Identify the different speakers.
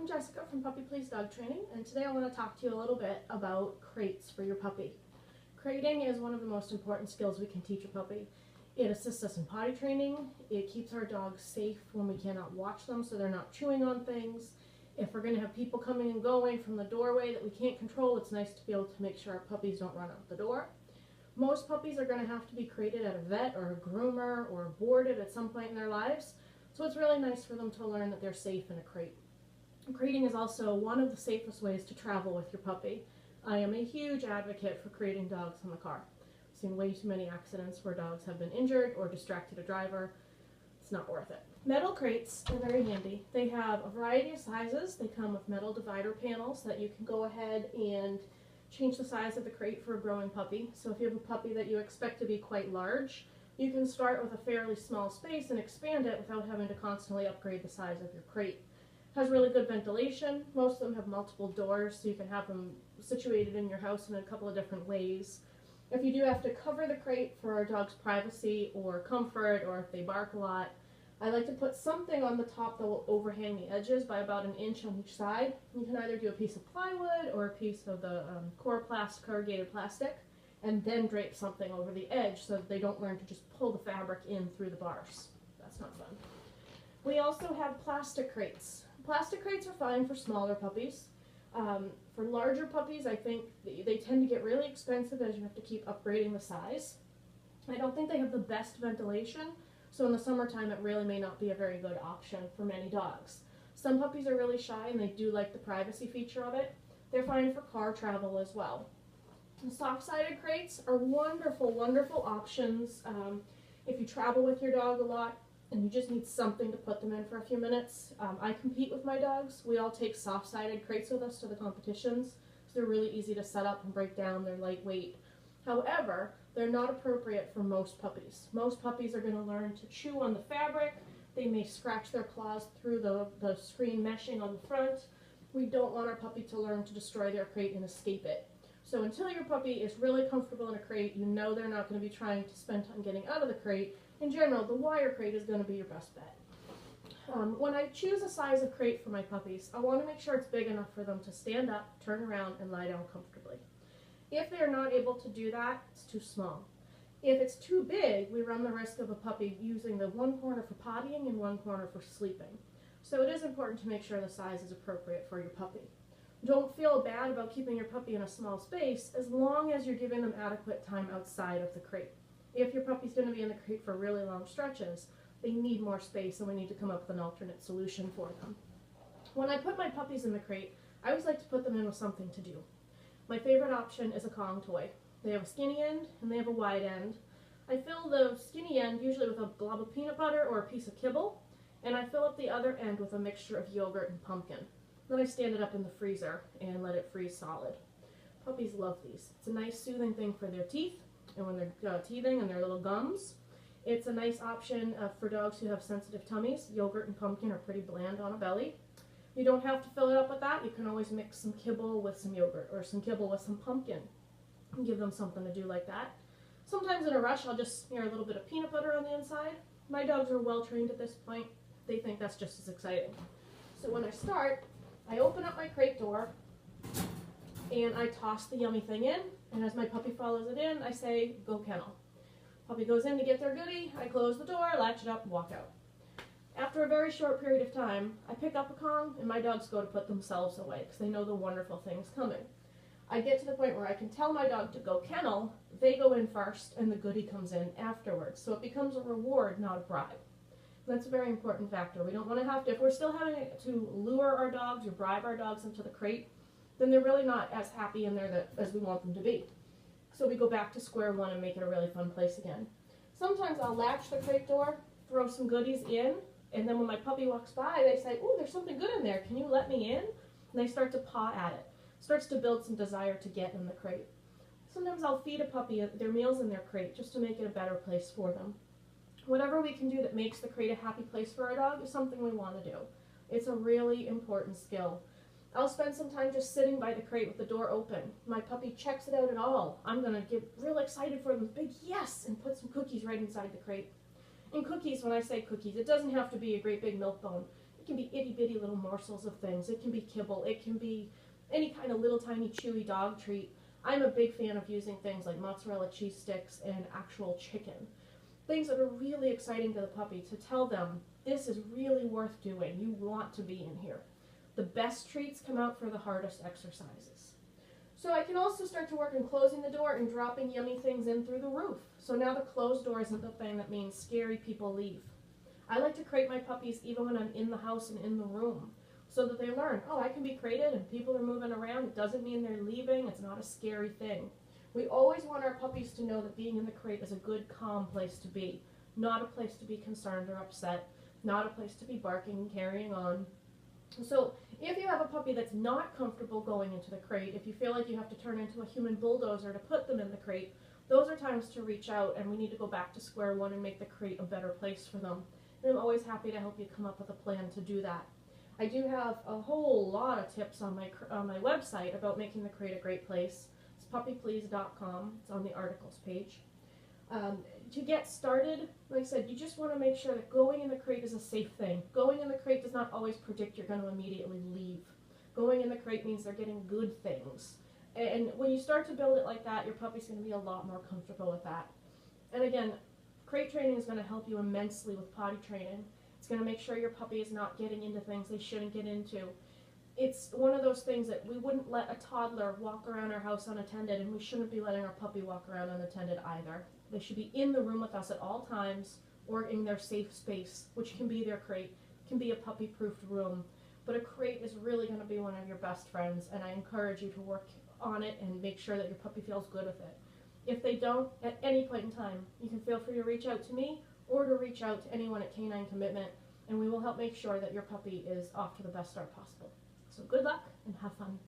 Speaker 1: I'm Jessica from Puppy Please Dog Training, and today I want to talk to you a little bit about crates for your puppy. Crating is one of the most important skills we can teach a puppy. It assists us in potty training, it keeps our dogs safe when we cannot watch them so they're not chewing on things. If we're going to have people coming and going from the doorway that we can't control, it's nice to be able to make sure our puppies don't run out the door. Most puppies are going to have to be crated at a vet or a groomer or boarded at some point in their lives, so it's really nice for them to learn that they're safe in a crate. Crating is also one of the safest ways to travel with your puppy. I am a huge advocate for crating dogs in the car. I've seen way too many accidents where dogs have been injured or distracted a driver. It's not worth it. Metal crates are very handy. They have a variety of sizes. They come with metal divider panels that you can go ahead and change the size of the crate for a growing puppy. So if you have a puppy that you expect to be quite large, you can start with a fairly small space and expand it without having to constantly upgrade the size of your crate. It has really good ventilation. Most of them have multiple doors, so you can have them situated in your house in a couple of different ways. If you do have to cover the crate for a dog's privacy or comfort, or if they bark a lot, I like to put something on the top that will overhang the edges by about an inch on each side. You can either do a piece of plywood or a piece of the Coroplast corrugated plastic, and then drape something over the edge so that they don't learn to just pull the fabric in through the bars. That's not fun. We also have plastic crates. Plastic crates are fine for smaller puppies. For larger puppies, I think they tend to get really expensive as you have to keep upgrading the size. I don't think they have the best ventilation, so in the summertime it really may not be a very good option for many dogs. Some puppies are really shy and they do like the privacy feature of it. They're fine for car travel as well. Soft-sided crates are wonderful, wonderful options if you travel with your dog a lot and you just need something to put them in for a few minutes. I compete with my dogs. We all take soft-sided crates with us to the competitions, so they're really easy to set up and break down. They're lightweight. However, they're not appropriate for most puppies. Most puppies are going to learn to chew on the fabric. They may scratch their claws through the screen meshing on the front. We don't want our puppy to learn to destroy their crate and escape it. So until your puppy is really comfortable in a crate, you know they're not going to be trying to spend time getting out of the crate. In general, the wire crate is going to be your best bet. When I choose a size of crate for my puppies, I want to make sure it's big enough for them to stand up, turn around, and lie down comfortably. If they're not able to do that, it's too small. If it's too big, we run the risk of a puppy using the one corner for pottying and one corner for sleeping. So it is important to make sure the size is appropriate for your puppy. Don't feel bad about keeping your puppy in a small space as long as you're giving them adequate time outside of the crate. If your puppy's going to be in the crate for really long stretches, they need more space and we need to come up with an alternate solution for them. When I put my puppies in the crate, I always like to put them in with something to do. My favorite option is a Kong toy. They have a skinny end and they have a wide end. I fill the skinny end usually with a blob of peanut butter or a piece of kibble, and I fill up the other end with a mixture of yogurt and pumpkin. Then I stand it up in the freezer and let it freeze solid. Puppies love these. It's a nice soothing thing for their teeth and when they're teething and their little gums. It's a nice option for dogs who have sensitive tummies. Yogurt and pumpkin are pretty bland on a belly. You don't have to fill it up with that. You can always mix some kibble with some yogurt or some kibble with some pumpkin and give them something to do like that. Sometimes in a rush I'll just smear a little bit of peanut butter on the inside. My dogs are well trained at this point. They think that's just as exciting. So when I start, I open up my crate door and I toss the yummy thing in, and as my puppy follows it in, I say, "Go kennel." Puppy goes in to get their goodie, I close the door, latch it up, and walk out. After a very short period of time, I pick up a Kong and my dogs go to put themselves away because they know the wonderful thing's coming. I get to the point where I can tell my dog to go kennel, they go in first, and the goodie comes in afterwards. So it becomes a reward, not a bribe. That's a very important factor. We don't want to have to, if we're still having to lure our dogs or bribe our dogs into the crate, then they're really not as happy in there as we want them to be. So we go back to square one and make it a really fun place again. Sometimes I'll latch the crate door, throw some goodies in, and then when my puppy walks by, they say, "Ooh, there's something good in there. Can you let me in?" And they start to paw at it. Starts to build some desire to get in the crate. Sometimes I'll feed a puppy their meals in their crate just to make it a better place for them. Whatever we can do that makes the crate a happy place for our dog is something we want to do. It's a really important skill. I'll spend some time just sitting by the crate with the door open. My puppy checks it out at all. I'm going to get real excited for them, big yes, and put some cookies right inside the crate. And cookies, when I say cookies, it doesn't have to be a great big milk bone. It can be itty bitty little morsels of things. It can be kibble. It can be any kind of little tiny chewy dog treat. I'm a big fan of using things like mozzarella cheese sticks and actual chicken. Things that are really exciting to the puppy, to tell them this is really worth doing. You want to be in here. The best treats come out for the hardest exercises. So I can also start to work on closing the door and dropping yummy things in through the roof. So now the closed door isn't the thing that means scary people leave. I like to crate my puppies even when I'm in the house and in the room, so that they learn, oh, I can be crated and people are moving around. It doesn't mean they're leaving. It's not a scary thing. We always want our puppies to know that being in the crate is a good, calm place to be, not a place to be concerned or upset, not a place to be barking and carrying on. So if you have a puppy that's not comfortable going into the crate, if you feel like you have to turn into a human bulldozer to put them in the crate, those are times to reach out, and we need to go back to square one and make the crate a better place for them. And I'm always happy to help you come up with a plan to do that. I do have a whole lot of tips on my website about making the crate a great place. It's puppyplease.com. It's on the articles page. To get started, like I said, you just want to make sure that going in the crate is a safe thing. Going in the crate does not always predict you're going to immediately leave. Going in the crate means they're getting good things. And when you start to build it like that, your puppy's going to be a lot more comfortable with that. And again, crate training is going to help you immensely with potty training. It's going to make sure your puppy is not getting into things they shouldn't get into. It's one of those things that we wouldn't let a toddler walk around our house unattended, and we shouldn't be letting our puppy walk around unattended either. They should be in the room with us at all times, or in their safe space, which can be their crate. It can be a puppy-proofed room. But a crate is really going to be one of your best friends, and I encourage you to work on it and make sure that your puppy feels good with it. If they don't, at any point in time, you can feel free to reach out to me or to reach out to anyone at Canine Commitment, and we will help make sure that your puppy is off to the best start possible. So good luck and have fun.